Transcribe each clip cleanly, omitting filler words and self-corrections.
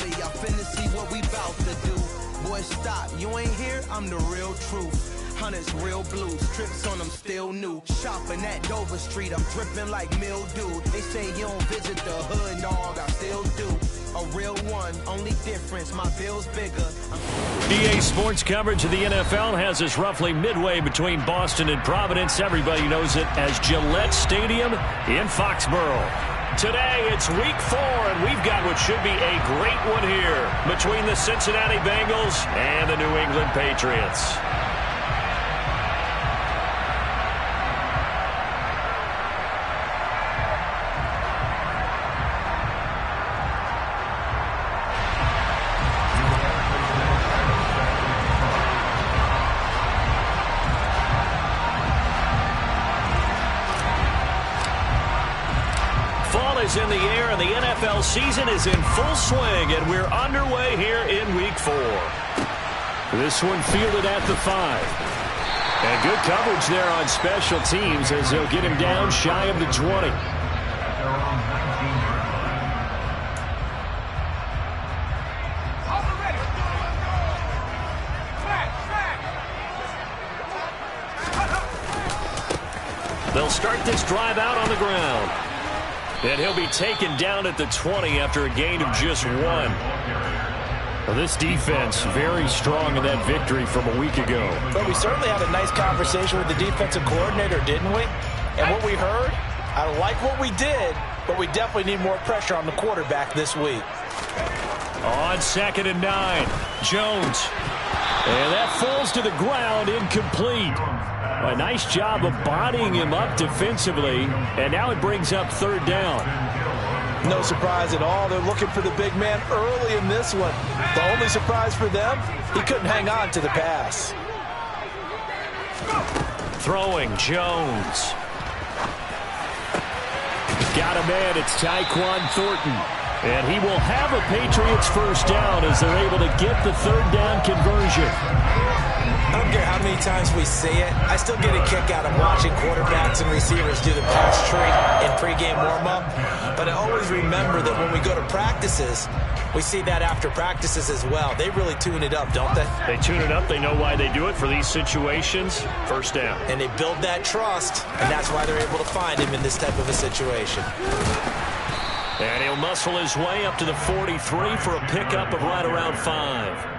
party. Y'all finna see what we bout to do. Boy, stop. You ain't here? I'm the real truth. Hunters, real blues, trips on them still new. Shopping at Dover Street, I'm dripping like mildew. They say you don't visit the hood, dog, I still do. A real one, only difference, my bill's bigger. EA Sports coverage of the NFL has us roughly midway between Boston and Providence. Everybody knows it as Gillette Stadium in Foxborough. Today, it's week 4, and we've got what should be a great one here between the Cincinnati Bengals and the New England Patriots. Is in the air, and the NFL season is in full swing, and we're underway here in week 4. This one fielded at the 5. And good coverage there on special teams as they'll get him down shy of the 20. They'll start this drive out on the ground. And he'll be taken down at the 20 after a gain of just 1. Well, this defense very strong in that victory from a week ago. But we certainly had a nice conversation with the defensive coordinator, didn't we? And what we heard, I like what we did, but we definitely need more pressure on the quarterback this week. On 2nd and 9, Jones. And that falls to the ground, incomplete. A nice job of bodying him up defensively, and now it brings up 3rd down. No surprise at all. They're looking for the big man early in this one. The only surprise for them, he couldn't hang on to the pass. Throwing, Jones. Got a man, it's Tyquan Thornton. And he will have a Patriots first down as they're able to get the 3rd down conversion. I don't care how many times we see it. I still get a kick out of watching quarterbacks and receivers do the pass tree in pregame warm-up. But I always remember that when we go to practices, we see that after practices as well. They really tune it up, don't they? They tune it up. They know why they do it for these situations. First down. And they build that trust, and that's why they're able to find him in this type of a situation. And he'll muscle his way up to the 43 for a pickup of right around 5.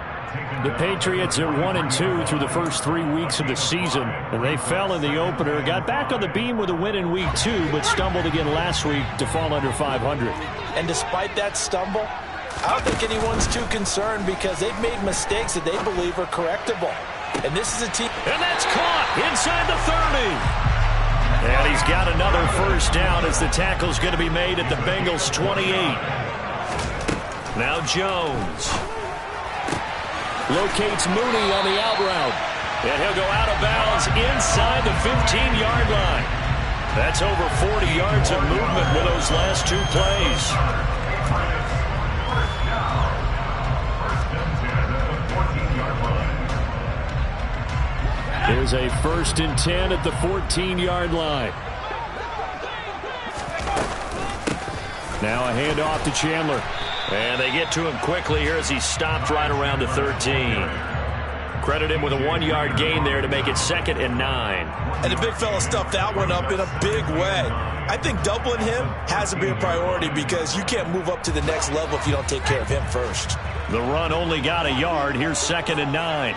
The Patriots are 1-2 through the first 3 weeks of the season, and they fell in the opener, got back on the beam with a win in week 2, but stumbled again last week to fall under 500. And despite that stumble, I don't think anyone's too concerned because they've made mistakes that they believe are correctable. And this is a team. And that's caught inside the 30. And he's got another first down as the tackle's going to be made at the Bengals' 28. Now Jones. Locates Mooney on the out route. And he'll go out of bounds inside the 15-yard line. That's over 40 yards of movement with those last 2 plays. There's a 1st and 10 at the 14-yard line. Now a handoff to Chandler. And they get to him quickly here as he stopped right around the 13. Credit him with a 1-yard gain there to make it 2nd and 9. And the big fella stuffed that one up in a big way. I think doubling him has to be a priority because you can't move up to the next level if you don't take care of him first. The run only got a yard. Here's 2nd and 9.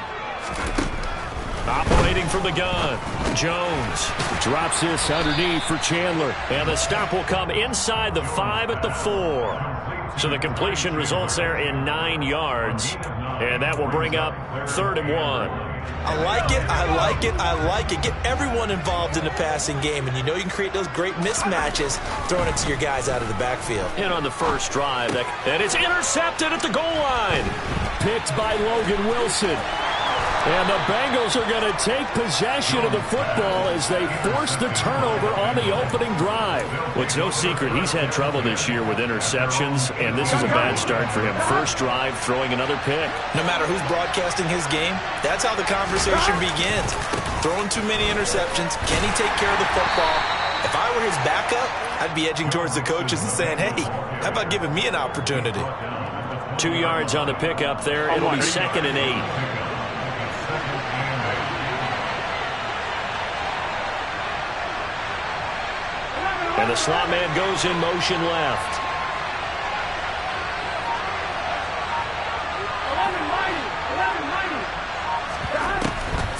Operating from the gun, Jones drops this underneath for Chandler. And the stop will come inside the 5 at the 4. So the completion results there in 9 yards. And that will bring up 3rd and 1. I like it, I like it, I like it. Get everyone involved in the passing game. And you know you can create those great mismatches throwing it to your guys out of the backfield. And on the first drive, that is intercepted at the goal line. Picked by Logan Wilson. And the Bengals are going to take possession of the football as they force the turnover on the opening drive. Well, it's no secret he's had trouble this year with interceptions, and this is a bad start for him. First drive, throwing another pick. No matter who's broadcasting his game, that's how the conversation begins. Throwing too many interceptions, can he take care of the football? If I were his backup, I'd be edging towards the coaches and saying, hey, how about giving me an opportunity? up 2 yards on the pickup there. It'll be 2nd and 8. And the slot man goes in motion left.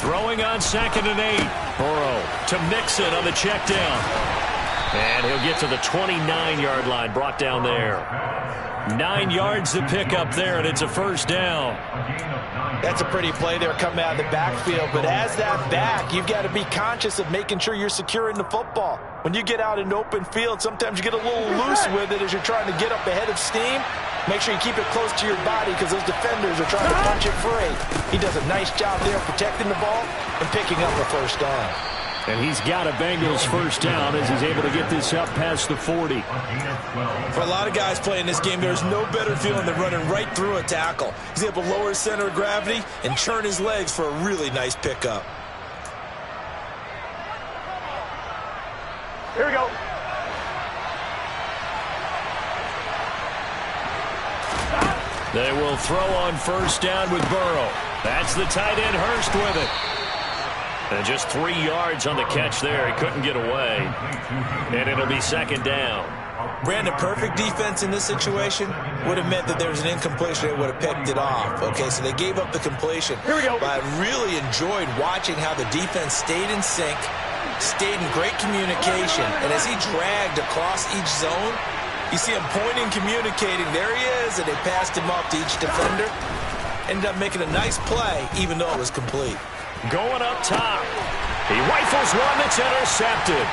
Throwing on 2nd and 8. Burrow to Mixon on the check down. And he'll get to the 29-yard line, brought down there. 9 yards to pick up there, and it's a first down. That's a pretty play there coming out of the backfield. But as that back, you've got to be conscious of making sure you're securing the football. When you get out in open field, sometimes you get a little loose with it as you're trying to get up ahead of steam. Make sure you keep it close to your body because those defenders are trying to punch it free. He does a nice job there protecting the ball and picking up a first down. And he's got a Bengals first down as he's able to get this up past the 40. For a lot of guys playing this game, there's no better feeling than running right through a tackle. He's able to lower his center of gravity and churn his legs for a really nice pickup. Here we go. They will throw on first down with Burrow. That's the tight end, Hurst, with it. And just 3 yards on the catch there. He couldn't get away. And it'll be 2nd down. Brandon, perfect defense in this situation would have meant that there was an incompletion. They would have picked it off. Okay, so they gave up the completion. Here we go. But I really enjoyed watching how the defense stayed in sync, stayed in great communication. And as he dragged across each zone, you see him pointing, communicating. There he is, and they passed him up to each defender. Ended up making a nice play, even though it was complete. Going up top. He rifles one that's intercepted.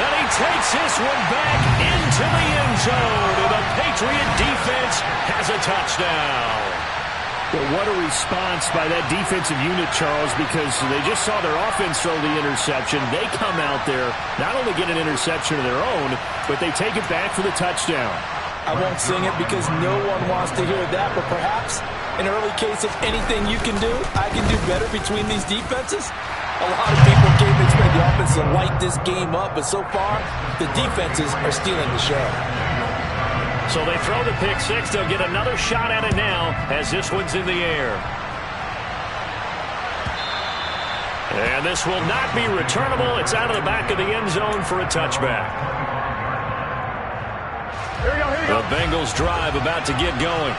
And he takes this one back into the end zone. And the Patriot defense has a touchdown. Well, what a response by that defensive unit, Charles, because they just saw their offense throw the interception. They come out there, not only get an interception of their own, but they take it back for the touchdown. I won't sing it because no one wants to hear that, but perhaps an early case of anything you can do, I can do better between these defenses. A lot of people came to expect the offense to light this game up, but so far, the defenses are stealing the show. So they throw the pick six. They'll get another shot at it now as this one's in the air. And this will not be returnable. It's out of the back of the end zone for a touchback. Here we go, here we go. The Bengals drive about to get going.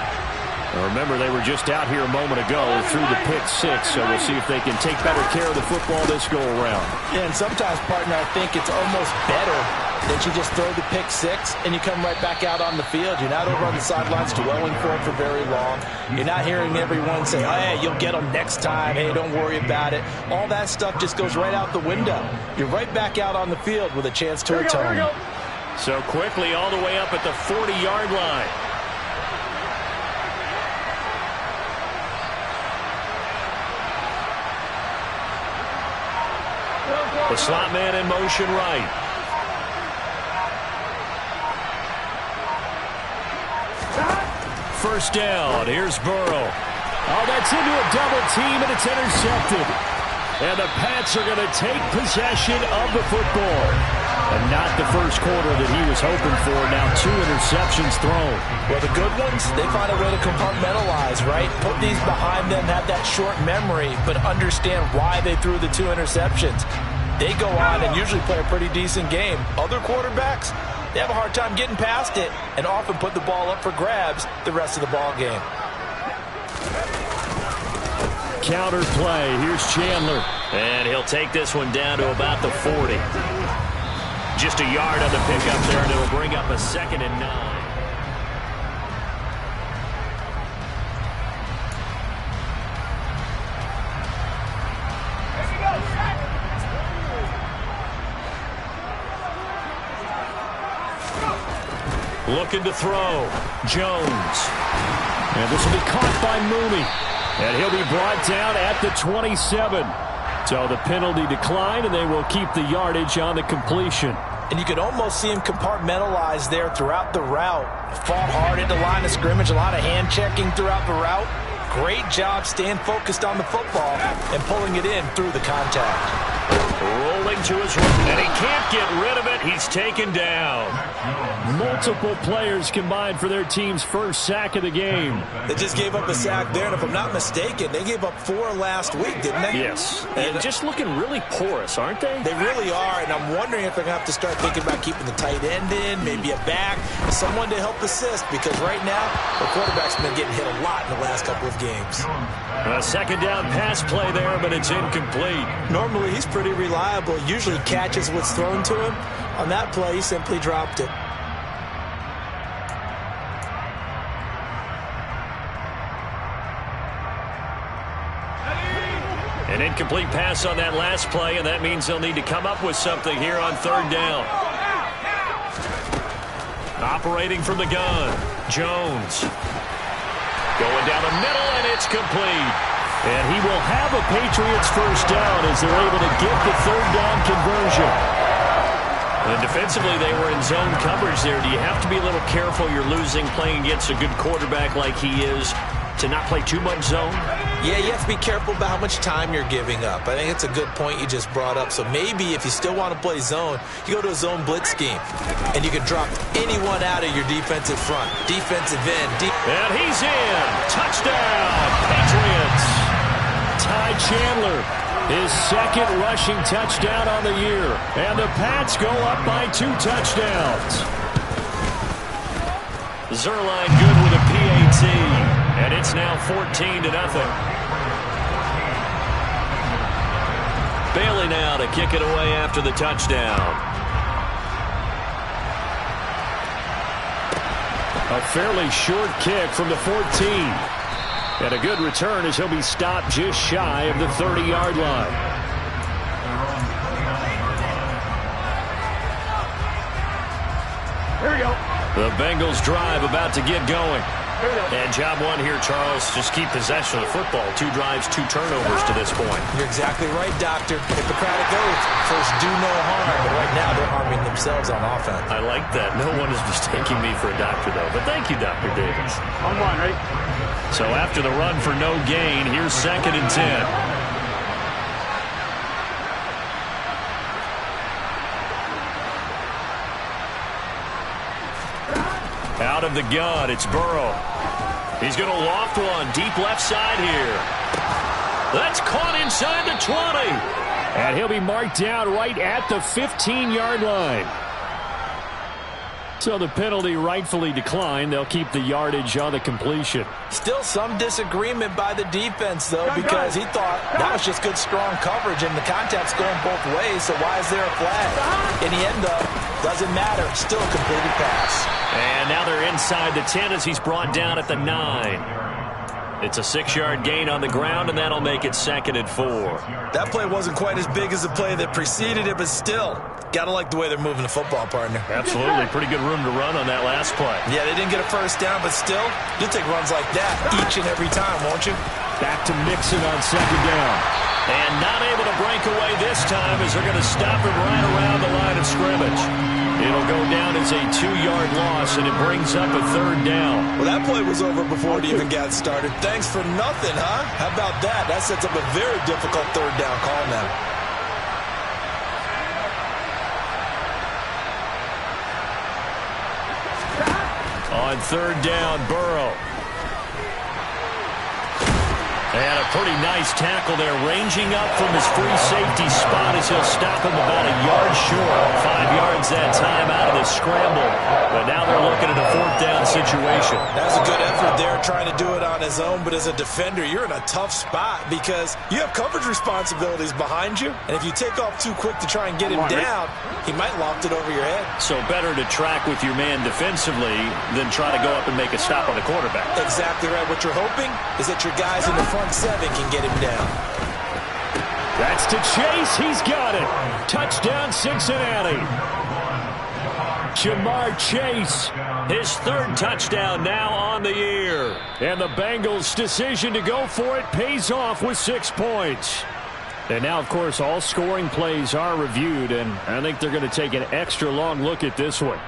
Now remember, they were just out here a moment ago through the pick six, so we'll see if they can take better care of the football this go-around. Yeah, and sometimes, partner, I think it's almost better that you just throw the pick six and you come right back out on the field. You're not over on the sidelines dwelling for it for very long. You're not hearing everyone say, oh, hey, you'll get them next time. Hey, don't worry about it. All that stuff just goes right out the window. You're right back out on the field with a chance to atone. So quickly all the way up at the 40-yard line. The slot man in motion right. First down. Here's Burrow. Oh, that's into a double team, and it's intercepted. And the Pats are going to take possession of the football. And not the first quarter that he was hoping for. Now 2 interceptions thrown. Well, the good ones, they find a way to compartmentalize, right? Put these behind them, have that short memory, but understand why they threw the 2 interceptions. They go on and usually play a pretty decent game. Other quarterbacks, they have a hard time getting past it and often put the ball up for grabs the rest of the ball game. Counter play. Here's Chandler. And he'll take this one down to about the 40. Just a yard on the pickup there, and it'll bring up a 2nd and 9. Looking to throw. Jones. And this will be caught by Mooney. And he'll be brought down at the 27. So the penalty declined, and they will keep the yardage on the completion. And you could almost see him compartmentalize there throughout the route. Fought hard at the line of scrimmage, a lot of hand checking throughout the route. Great job staying focused on the football and pulling it in through the contact. into his right, and he can't get rid of it. He's taken down. Multiple players combined for their team's first sack of the game. They just gave up a sack there, and if I'm not mistaken, they gave up 4 last week, didn't they? Yes, and just looking really porous, aren't they? They really are, and I'm wondering if they're going to have to start thinking about keeping the tight end in, maybe a back, someone to help assist, because right now, the quarterback's been getting hit a lot in the last couple of games. A second down pass play there, but it's incomplete. Normally, he's pretty reliable. Usually catches what's thrown to him. On that play, he simply dropped it. An incomplete pass on that last play, and that means they'll need to come up with something here on third down. Operating from the gun, Jones. Going down the middle, and it's complete. And he will have a Patriots first down as they're able to get the third down conversion. And defensively, they were in zone coverage there. Do you have to be a little careful you're losing playing against a good quarterback like he is to not play too much zone? Yeah, you have to be careful about how much time you're giving up. I think it's a good point you just brought up. So maybe if you still want to play zone, you go to a zone blitz scheme, and you can drop anyone out of your defensive front, defensive end. And he's in. Touchdown, Patriots. Ty Chandler, his second rushing touchdown on the year. And the Pats go up by 2 touchdowns. Zuerlein good with a PAT. And it's now 14-0. Bailey now to kick it away after the touchdown. A fairly short kick from the 14. And a good return as he'll be stopped just shy of the 30-yard line. Here we go. The Bengals drive about to get going. And job one here, Charles, just keep possession of the football. 2 drives, 2 turnovers to this point. You're exactly right, Doctor. Hippocratic oath. First, do no harm. But right now, they're harming themselves on offense. I like that. No one is mistaking me for a doctor, though. But thank you, Dr. Davis. On one, right? So after the run for no gain, here's 2nd and 10. Out of the gun, it's Burrow. He's going to loft one deep left side here. That's caught inside the 20. And he'll be marked down right at the 15-yard line. So the penalty rightfully declined. They'll keep the yardage on the completion. Still some disagreement by the defense, though, because he thought that was just good, strong coverage, and the contact's going both ways, so why is there a flag? In the end, though, doesn't matter. Still a completed pass. And now they're inside the 10 as he's brought down at the 9. It's a 6-yard gain on the ground, and that'll make it 2nd and 4. That play wasn't quite as big as the play that preceded it, but still, gotta like the way they're moving the football, partner. Absolutely. Pretty good room to run on that last play. Yeah, they didn't get a first down, but still, you'll take runs like that each and every time, won't you? Back to Mixon on 2nd down. And not able to break away this time as they're going to stop him right around the line of scrimmage. It'll go down as a 2-yard loss, and it brings up a 3rd down. Well, that play was over before it even got started. Thanks for nothing, huh? How about that? That sets up a very difficult 3rd down call now. On 3rd down, Burrow. And a pretty nice tackle there, ranging up from his free safety spot as he'll stop him about a yard short. 5 yards that time out of the scramble. But now they're looking at a 4th down situation. That was a good effort there, trying to do it on his own. But as a defender, you're in a tough spot because you have coverage responsibilities behind you. And if you take off too quick to try and get him down, he might loft it over your head. So better to track with your man defensively than try to go up and make a stop on the quarterback. Exactly right. What you're hoping is that your guys in the front 7 can get him down. That's to Chase. He's got it. Touchdown, Cincinnati. Jamar Chase, his 3rd touchdown now on the year. And the Bengals' decision to go for it pays off with 6 points. And now, of course, all scoring plays are reviewed, and I think they're going to take an extra long look at this one.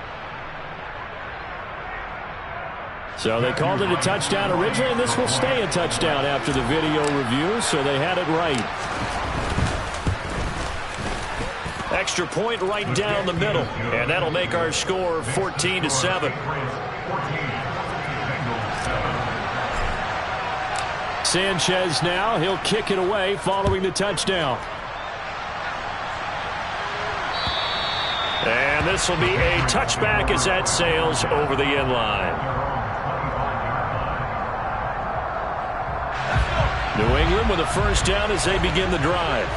So they called it a touchdown originally, and this will stay a touchdown after the video review, so they had it right. Extra point right down the middle. And that'll make our score 14-7. Sanchez now. He'll kick it away following the touchdown. And this will be a touchback as that sails over the end line. New England with a first down as they begin the drive.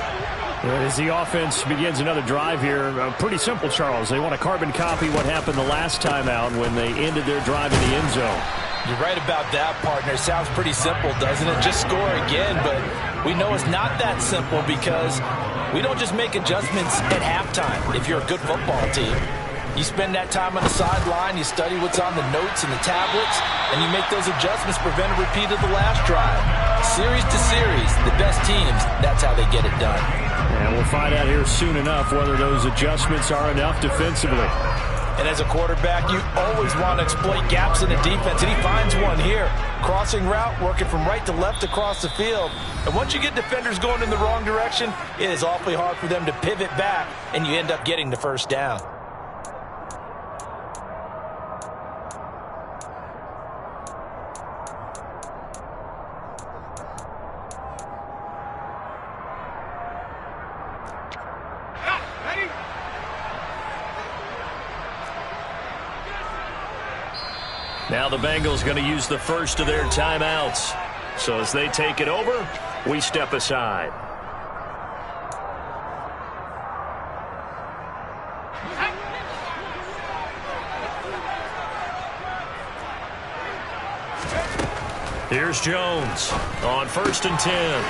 As the offense begins another drive here, pretty simple, Charles. They want to carbon copy what happened the last time out when they ended their drive in the end zone. You're right about that, partner. Sounds pretty simple, doesn't it? Just score again, but we know it's not that simple because we don't just make adjustments at halftime if you're a good football team. You spend that time on the sideline, you study what's on the notes and the tablets, and you make those adjustments, prevent a repeat of the last drive. Series to series, the best teams, that's how they get it done. And we'll find out here soon enough whether those adjustments are enough defensively. And as a quarterback, you always want to exploit gaps in the defense, and he finds one here. Crossing route, working from right to left across the field. And once you get defenders going in the wrong direction, it is awfully hard for them to pivot back, and you end up getting the first down. Now the Bengals going to use the first of their timeouts. So as they take it over, we step aside. Here's Jones on 1st and 10.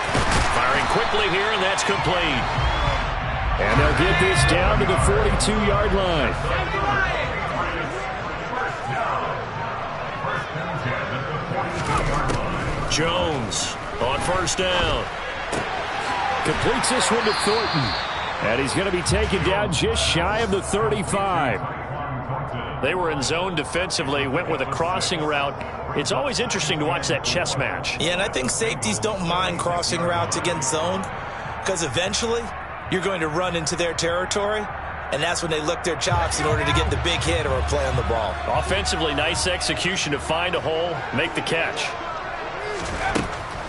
Firing quickly here, and that's complete. And they'll get this down to the 42-yard line. Jones on 1st down. Completes this one to Thornton. And he's going to be taken down just shy of the 35. They were in zone defensively, went with a crossing route. It's always interesting to watch that chess match. Yeah, and I think safeties don't mind crossing routes against zone because eventually you're going to run into their territory, and that's when they lick their chops in order to get the big hit or a play on the ball. Offensively, nice execution to find a hole, make the catch.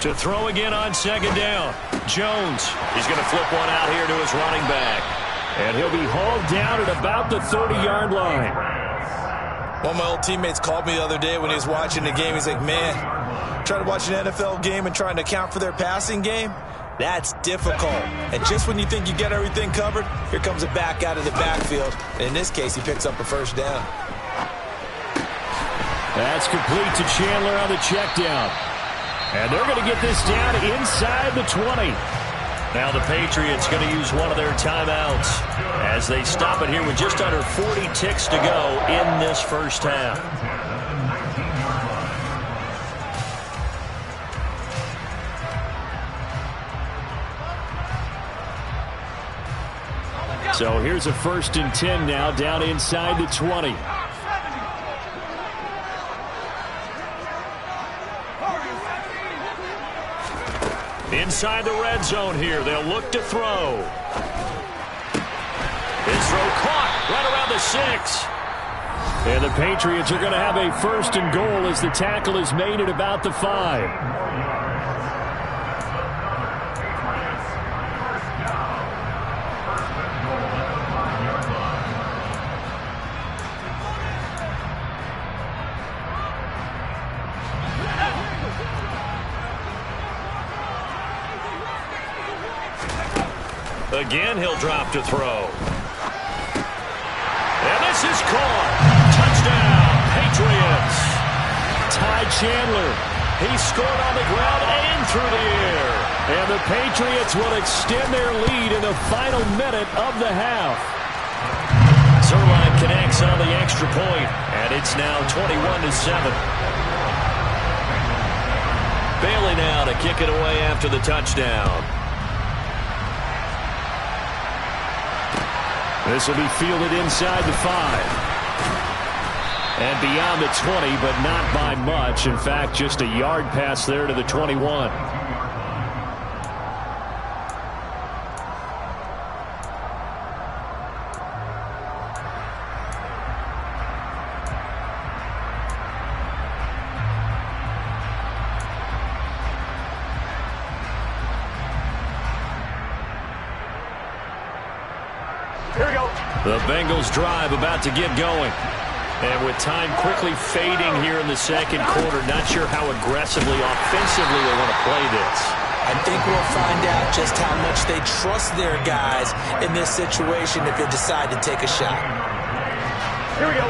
To throw again on 2nd down. Jones. He's going to flip one out here to his running back. And he'll be hauled down at about the 30-yard line. One of my old teammates called me the other day when he was watching the game. He's like, man, trying to watch an NFL game and trying to account for their passing game, that's difficult. And just when you think you get everything covered, here comes a back out of the backfield. And in this case, he picks up a first down. That's complete to Chandler on the check down. And they're going to get this down inside the 20. Now the Patriots going to use one of their timeouts as they stop it here with just under 40 ticks to go in this first half. So here's a 1st and 10 now down inside the 20. Inside the red zone here. They'll look to throw. His throw caught right around the 6. And the Patriots are going to have a 1st and goal as the tackle is made at about the 5. Again, he'll drop to throw. And this is caught. Touchdown, Patriots. Ty Chandler. He scored on the ground and through the air. And the Patriots will extend their lead in the final minute of the half. Zuerlein connects on the extra point, and it's now 21-7. Bailey now to kick it away after the touchdown. This will be fielded inside the 5. And beyond the 20, but not by much. In fact, just a yard pass there to the 21. The Bengals drive about to get going. And with time quickly fading here in the second quarter, not sure how aggressively, offensively they want to play this. I think we'll find out just how much they trust their guys in this situation if they decide to take a shot. Here we go.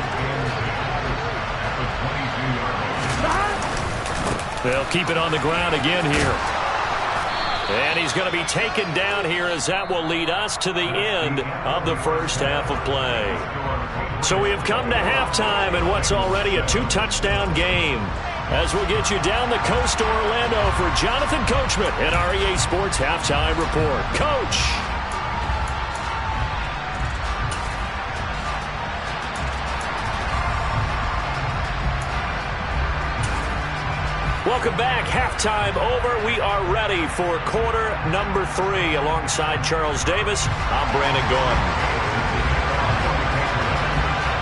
They'll keep it on the ground again here. And he's going to be taken down here as that will lead us to the end of the first half of play. So we have come to halftime in what's already a 2-touchdown game. As we'll get you down the coast to Orlando for Jonathan Coachman at our EA Sports Halftime Report. Coach! Welcome back. Halftime over. We are ready for quarter number 3. Alongside Charles Davis, I'm Brandon Gaudin.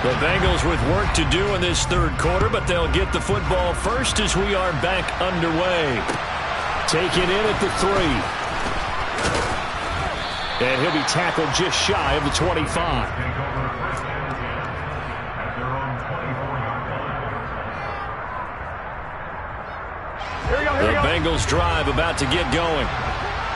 The Bengals with work to do in this third quarter, but they'll get the football first as we are back underway. Taken in at the 3. And he'll be tackled just shy of the 25. The Bengals drive about to get going.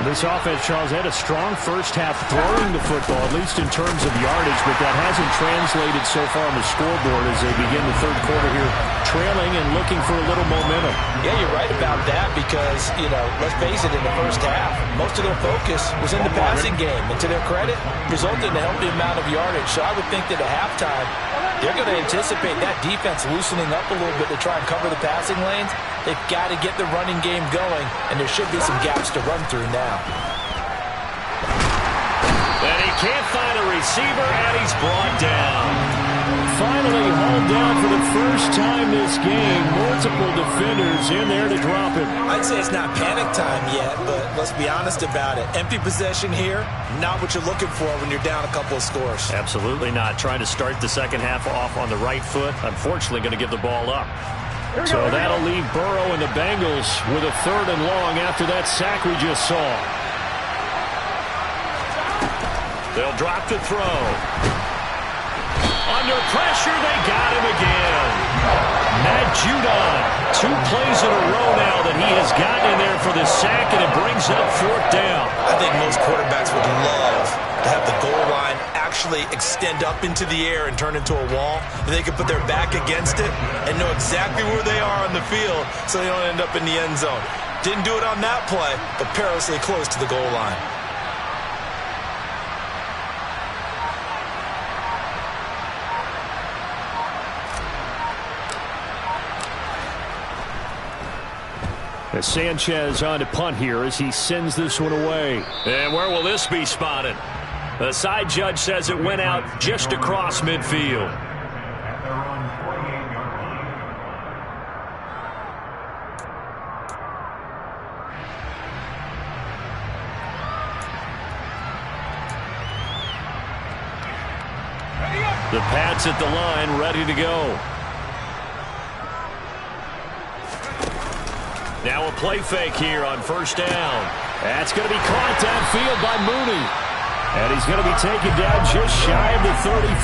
This offense, Charles, had a strong first half throwing the football, at least in terms of yardage, but that hasn't translated so far on the scoreboard as they begin the third quarter here, trailing and looking for a little momentum. Yeah, you're right about that because, let's face it, in the first half, most of their focus was in the passing game. And to their credit, resulted in a healthy amount of yardage. So I would think that at halftime, they're going to anticipate that defense loosening up a little bit to try and cover the passing lanes. They've got to get the running game going, and there should be some gaps to run through now. And he can't find a receiver, and he's brought down. Finally hauled down for the first time this game. Multiple defenders in there to drop him. I'd say it's not panic time yet, but let's be honest about it. Empty possession here, not what you're looking for when you're down a couple of scores. Absolutely not. Trying to start the second half off on the right foot. Unfortunately, going to give the ball up. So that'll leave Burrow and the Bengals with a 3rd and long after that sack we just saw. They'll drop the throw. Under pressure, they got him again. Matt Judon, 2 plays in a row now that he has gotten in there for the sack, and it brings up 4th down. I think most quarterbacks would love to have the goal line actually extend up into the air and turn into a wall, and they can put their back against it and know exactly where they are on the field so they don't end up in the end zone. Didn't do it on that play, but perilously close to the goal line. Sanchez on to punt here as he sends this one away. And where will this be spotted? The side judge says it went out just across midfield. The Pats at the line, ready to go. Now a play fake here on 1st down. That's going to be caught downfield by Mooney. And he's going to be taken down just shy of the 35.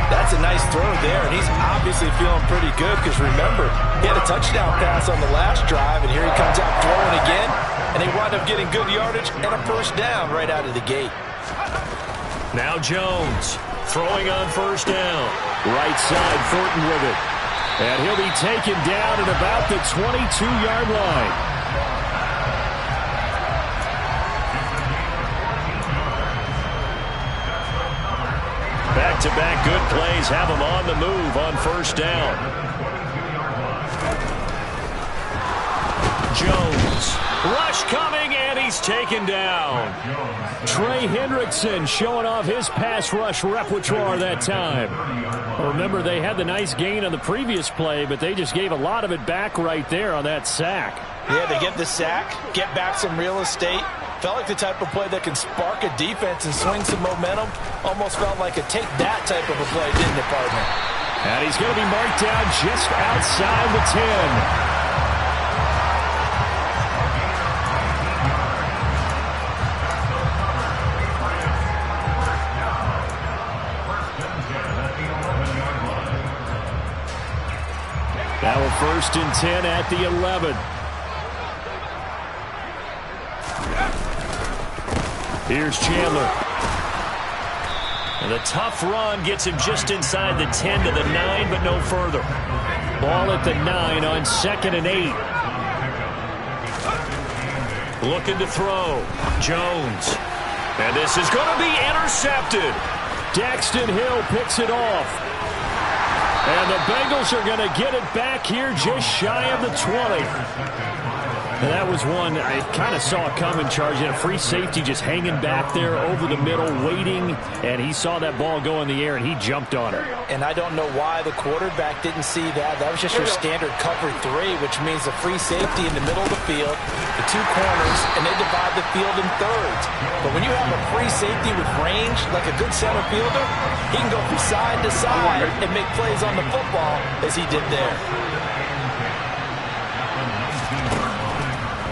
That's a nice throw there, and he's obviously feeling pretty good because, remember, he had a touchdown pass on the last drive, and here he comes out throwing again, and they wind up getting good yardage and a 1st down right out of the gate. Now Jones throwing on 1st down. Right side, Thornton with it. And he'll be taken down at about the 22-yard line. Back-to-back good plays have him on the move on 1st down. Jones. Rush coming, and he's taken down. Trey Hendrickson showing off his pass rush repertoire that time. Remember, they had the nice gain on the previous play, but they just gave a lot of it back right there on that sack. Yeah, they get the sack, get back some real estate. Felt like the type of play that can spark a defense and swing some momentum. Almost felt like a take-that type of a play, didn't it, partner? And he's going to be marked down just outside the 10. first and 10 at the 11. Here's Chandler. And the tough run gets him just inside the 10 to the 9, but no further. Ball at the 9 on 2nd and 8. Looking to throw. Jones. And this is going to be intercepted. Daxton Hill picks it off. And the Bengals are going to get it back here just shy of the 20. And that was one I kind of saw coming, charging a free safety just hanging back there over the middle, waiting, and he saw that ball go in the air, and he jumped on it. And I don't know why the quarterback didn't see that. That was just your standard cover 3, which means a free safety in the middle of the field, the 2 corners, and they divide the field in thirds. But when you have a free safety with range, like a good center fielder, he can go from side to side and make plays on the football as he did there.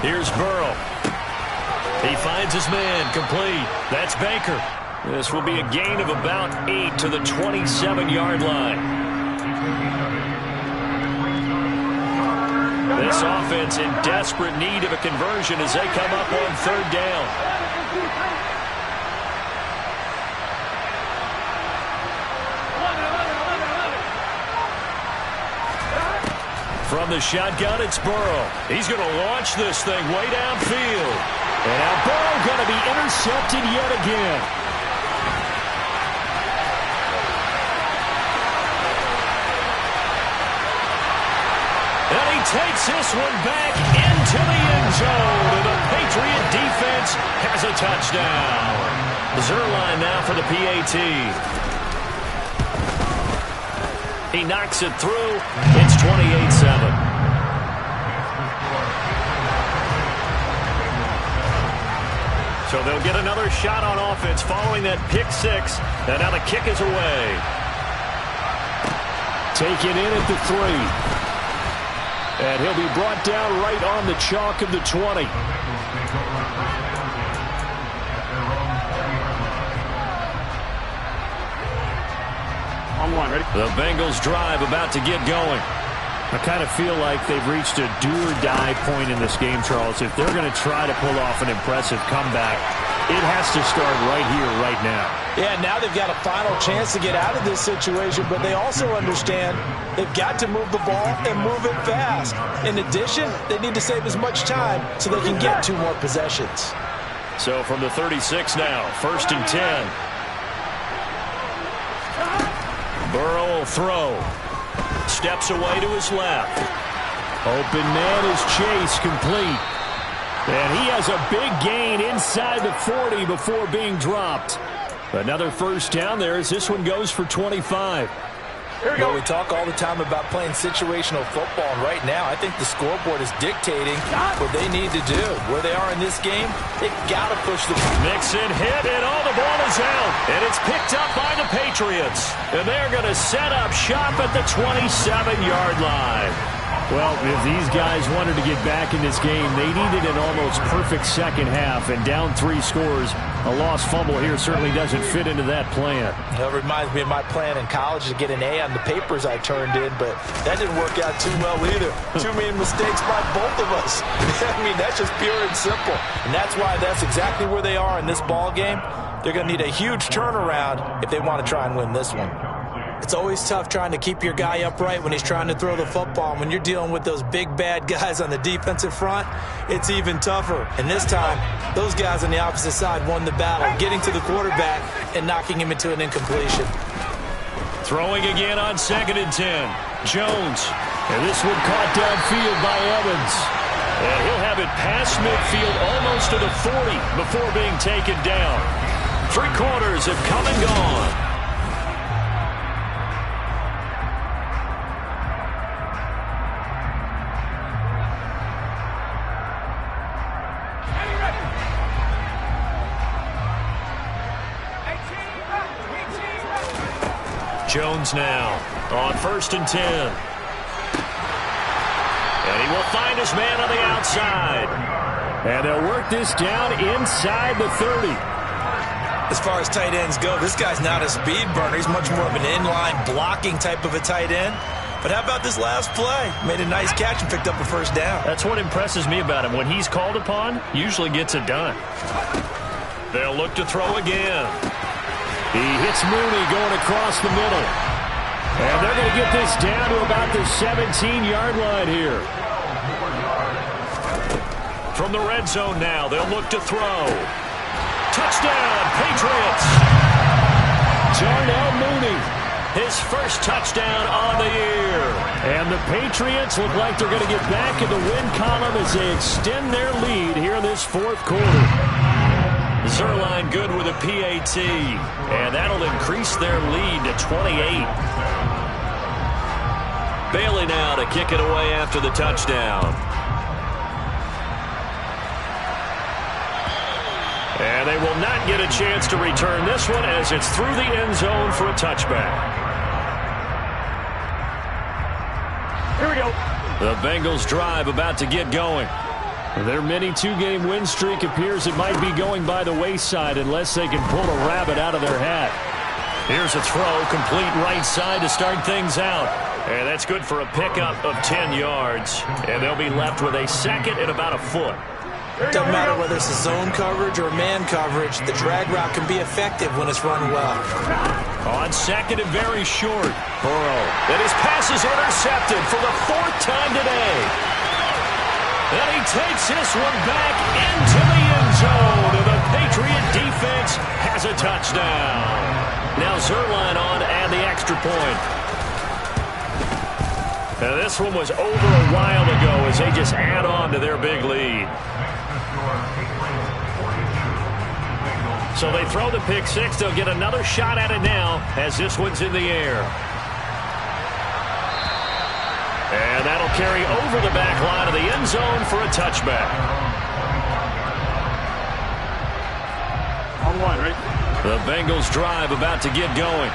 Here's Burrow. He finds his man, complete. That's Baker. This will be a gain of about 8 to the 27-yard line. This offense in desperate need of a conversion as they come up on 3rd down. From the shotgun, it's Burrow. He's going to launch this thing way downfield. And now Burrow going to be intercepted yet again. And he takes this one back into the end zone. And the Patriot defense has a touchdown. Zuerlein now for the PAT. He knocks it through. It's 28-7. So they'll get another shot on offense following that pick 6. And now the kick is away. Taken in at the 3. And he'll be brought down right on the chalk of the 20. The Bengals drive about to get going. I kind of feel like they've reached a do-or-die point in this game, Charles. If they're going to try to pull off an impressive comeback, it has to start right here, right now. Yeah, now they've got a final chance to get out of this situation, but they also understand they've got to move the ball and move it fast. In addition, they need to save as much time so they can get 2 more possessions. So from the 36 now, 1st and 10. Burrow will throw. Steps away to his left. Open man is Chase, complete. And he has a big gain inside the 40 before being dropped. Another first down there as this one goes for 25. Well, we talk all the time about playing situational football, and right now I think the scoreboard is dictating what they need to do. Where they are in this game, they've got to push the... Mixon hit, and all the ball is out. And it's picked up by the Patriots. And they're going to set up shop at the 27-yard line. Well, if these guys wanted to get back in this game, they needed an almost perfect second half, and down 3 scores. A lost fumble here certainly doesn't fit into that plan. That reminds me of my plan in college to get an A on the papers I turned in, but that didn't work out too well either. Too many mistakes by both of us. I mean, that's just pure and simple. And that's why that's exactly where they are in this ball game. They're going to need a huge turnaround if they want to try and win this one. It's always tough trying to keep your guy upright when he's trying to throw the football. And when you're dealing with those big, bad guys on the defensive front, it's even tougher. And this time, those guys on the opposite side won the battle, getting to the quarterback and knocking him into an incompletion. Throwing again on 2nd and 10. Jones. And this one caught downfield by Evans. And he'll have it past midfield almost to the 40 before being taken down. 3 quarters have come and gone. Jones now on 1st and 10. And he will find his man on the outside. And they'll work this down inside the 30. As far as tight ends go, this guy's not a speed burner. He's much more of an inline blocking type of a tight end. But how about this last play? Made a nice catch and picked up a first down. That's what impresses me about him. When he's called upon, usually gets it done. They'll look to throw again. He hits Mooney going across the middle. And they're going to get this down to about the 17-yard line here. From the red zone now, they'll look to throw. Touchdown, Patriots! Darnell Mooney. His first touchdown on the year. And the Patriots look like they're going to get back in the win column as they extend their lead here in this fourth quarter. Zuerlein good with a PAT, and that'll increase their lead to 28. Bailey now to kick it away after the touchdown. And they will not get a chance to return this one as it's through the end zone for a touchback. Here we go. The Bengals drive about to get going. Their mini two-game win streak appears it might be going by the wayside unless they can pull a rabbit out of their hat. Here's a throw, complete right side to start things out. And that's good for a pickup of 10 yards. And they'll be left with a second and about a foot. Doesn't matter whether it's a zone coverage or man coverage, the drag route can be effective when it's run well. On second and very short, Burrow. And his pass is intercepted for the fourth time today. And he takes this one back into the end zone. And the Patriot defense has a touchdown. Now Zuerlein on and the extra point. Now this one was over a while ago as they just add on to their big lead. So they throw the pick six. They'll get another shot at it now as this one's in the air. And that'll carry over the back line of the end zone for a touchback. On one, right? The Bengals drive about to get going.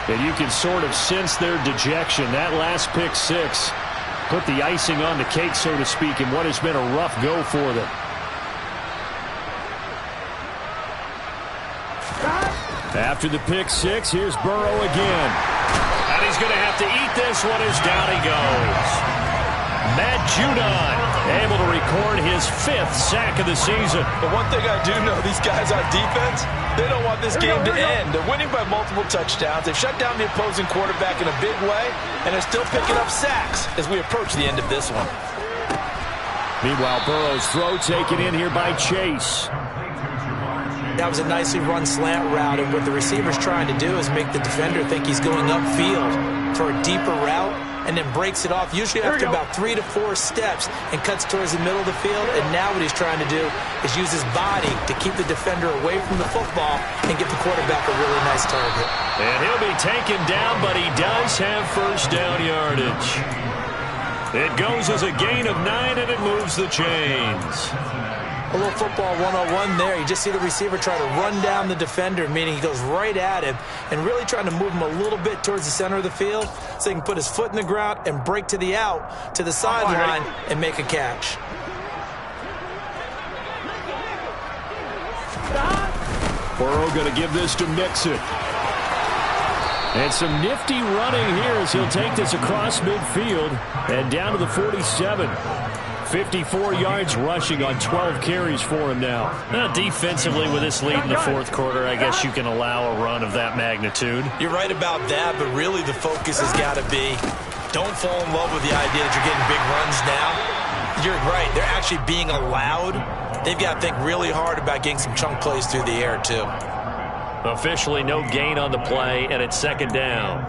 And you can sort of sense their dejection. That last pick six put the icing on the cake, so to speak, in what has been a rough go for them. After the pick six, here's Burrow again. And he's going to have to eat this one as down he goes. Matt Judon able to record his 5th sack of the season. The one thing I do know, these guys on defense, they don't want this game to end. They're winning by multiple touchdowns. They've shut down the opposing quarterback in a big way, and they're still picking up sacks as we approach the end of this one. Meanwhile, Burrow's throw taken in here by Chase. That was a nicely run slant route, and what the receiver's trying to do is make the defender think he's going upfield for a deeper route, and then breaks it off, usually after about 3 to 4 steps, and cuts towards the middle of the field. And now what he's trying to do is use his body to keep the defender away from the football and get the quarterback a really nice target. And he'll be taken down, but he does have first down yardage. It goes as a gain of 9, and it moves the chains. A little football 101 there. You just see the receiver try to run down the defender, meaning he goes right at him and really trying to move him a little bit towards the center of the field so he can put his foot in the ground and break to the out, to the sideline, and make a catch. Burrow going to give this to Mixon. And some nifty running here as he'll take this across midfield and down to the 47. 54 yards rushing on 12 carries for him now. Defensively, with this lead in the fourth quarter, I guess you can allow a run of that magnitude. You're right about that, but really the focus has got to be don't fall in love with the idea that you're getting big runs now. You're right. They're actually being allowed. They've got to think really hard about getting some chunk plays through the air, too. Officially no gain on the play, and it's second down.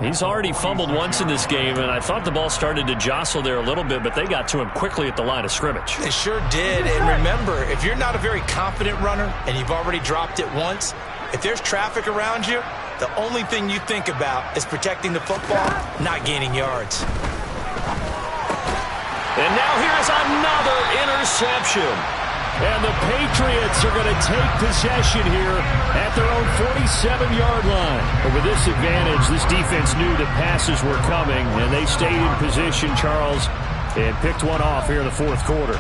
He's already fumbled once in this game, and I thought the ball started to jostle there a little bit, but they got to him quickly at the line of scrimmage. They sure did, and remember, if you're not a very confident runner and you've already dropped it once, if there's traffic around you, the only thing you think about is protecting the football, not gaining yards. And now here's another interception. And the Patriots are going to take possession here at their own 47-yard line. But with this advantage, this defense knew that passes were coming, and they stayed in position, Charles, and picked one off here in the fourth quarter.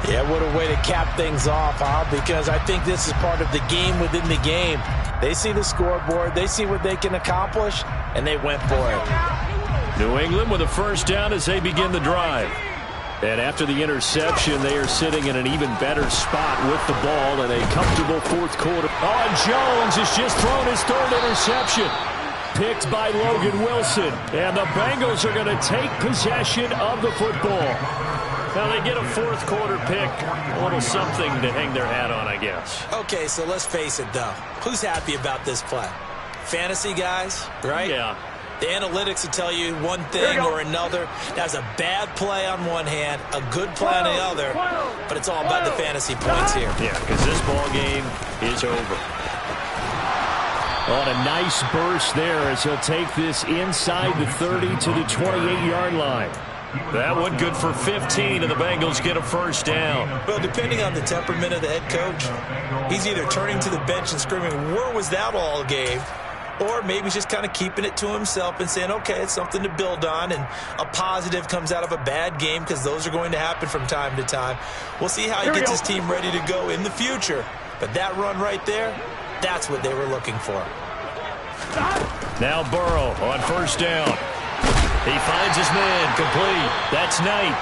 Yeah, what a way to cap things off, huh? Because I think this is part of the game within the game. They see the scoreboard, they see what they can accomplish, and they went for it. New England with a first down as they begin the drive. And after the interception, they are sitting in an even better spot with the ball in a comfortable fourth quarter. Oh, and Jones has just thrown his third interception. Picked by Logan Wilson. And the Bengals are going to take possession of the football. Now they get a fourth quarter pick. A little something to hang their hat on, I guess. Okay, so let's face it, though. Who's happy about this play? Fantasy guys, right? Yeah. The analytics will tell you one thing or another. That's a bad play on one hand, a good play on the other, but it's all about the fantasy points here. Yeah, because this ball game is over. On a nice burst there as he'll take this inside the 30 to the 28-yard line. That one good for 15, and the Bengals get a first down. Well, depending on the temperament of the head coach, he's either turning to the bench and screaming, where was that all game? Or maybe he's just kind of keeping it to himself and saying, okay, it's something to build on, and a positive comes out of a bad game because those are going to happen from time to time. We'll see how he gets his team ready to go in the future. But that run right there, that's what they were looking for. Now Burrow on first down. He finds his man complete. That's Knight.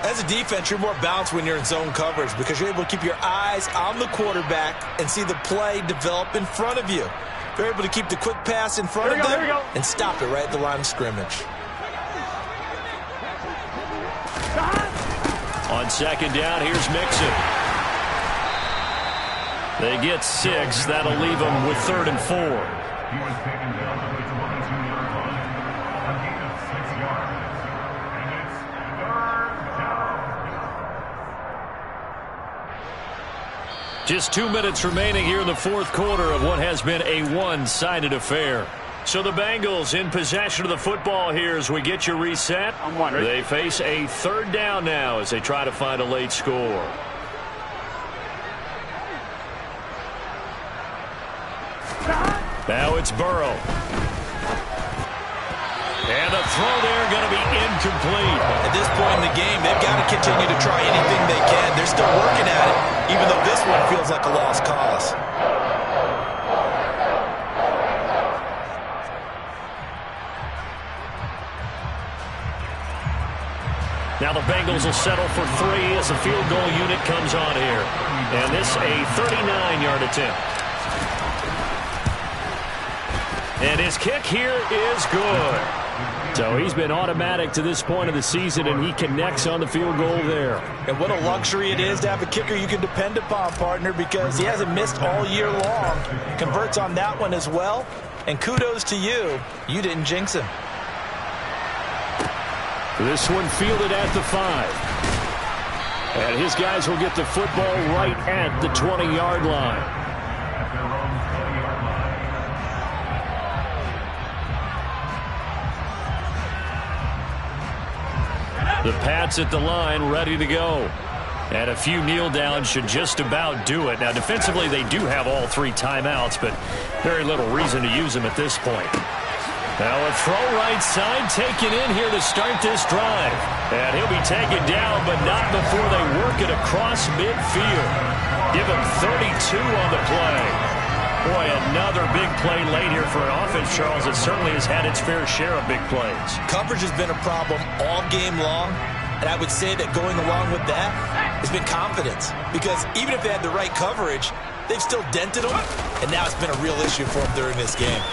As a defense, you're more balanced when you're in zone coverage because you're able to keep your eyes on the quarterback and see the play develop in front of you. They're able to keep the quick pass in front of them and stop it right at the line of scrimmage. On second down, here's Mixon. They get 6. That'll leave them with 3rd and 4. Just 2 minutes remaining here in the fourth quarter of what has been a one-sided affair. So the Bengals in possession of the football here as we get you reset. They face a 3rd down now as they try to find a late score. Now it's Burrow. And a throw there going to be incomplete. At this point in the game, they've got to continue to try anything they can. They're still working at it, even though this one feels like a lost cause. Now the Bengals will settle for 3 as the field goal unit comes on here. And this a 39-yard attempt. And his kick here is good. So he's been automatic to this point of the season, and he connects on the field goal there. And what a luxury it is to have a kicker you can depend upon, partner, because he hasn't missed all year long. Converts on that one as well. And kudos to you. You didn't jinx him. This one fielded at the 5. And his guys will get the football right at the 20-yard line. The Pats at the line, ready to go. And a few kneel downs should just about do it. Now, defensively, they do have all 3 timeouts, but very little reason to use them at this point. Now a throw right side taken in here to start this drive. And he'll be taken down, but not before they work it across midfield. Give him 32 on the play. Boy, another big play late here for an offense, Charles, that certainly has had its fair share of big plays. Coverage has been a problem all game long, and I would say that going along with that has been confidence. Because even if they had the right coverage, they've still dented them, and now it's been a real issue for them during this game.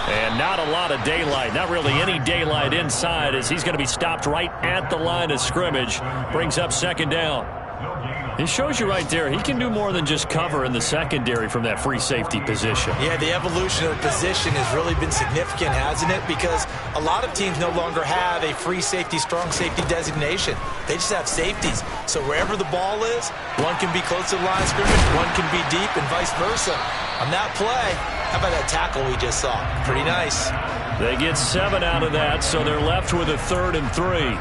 And not a lot of daylight, not really any daylight inside as he's going to be stopped right at the line of scrimmage. Brings up second down. It shows you right there, he can do more than just cover in the secondary from that free safety position. Yeah, the evolution of the position has really been significant, hasn't it? Because a lot of teams no longer have a free safety, strong safety designation. They just have safeties. So wherever the ball is, one can be close to the line of scrimmage, one can be deep, and vice versa. On that play, how about that tackle we just saw? Pretty nice. They get 7 out of that, so they're left with a 3rd and 3.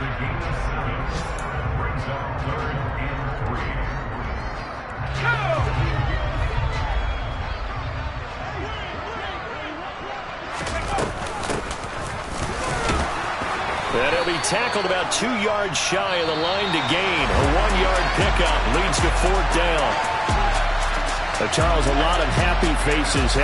And he'll be tackled about 2 yards shy of the line to gain. A 1-yard pickup leads to 4th down. Charles, a lot of happy faces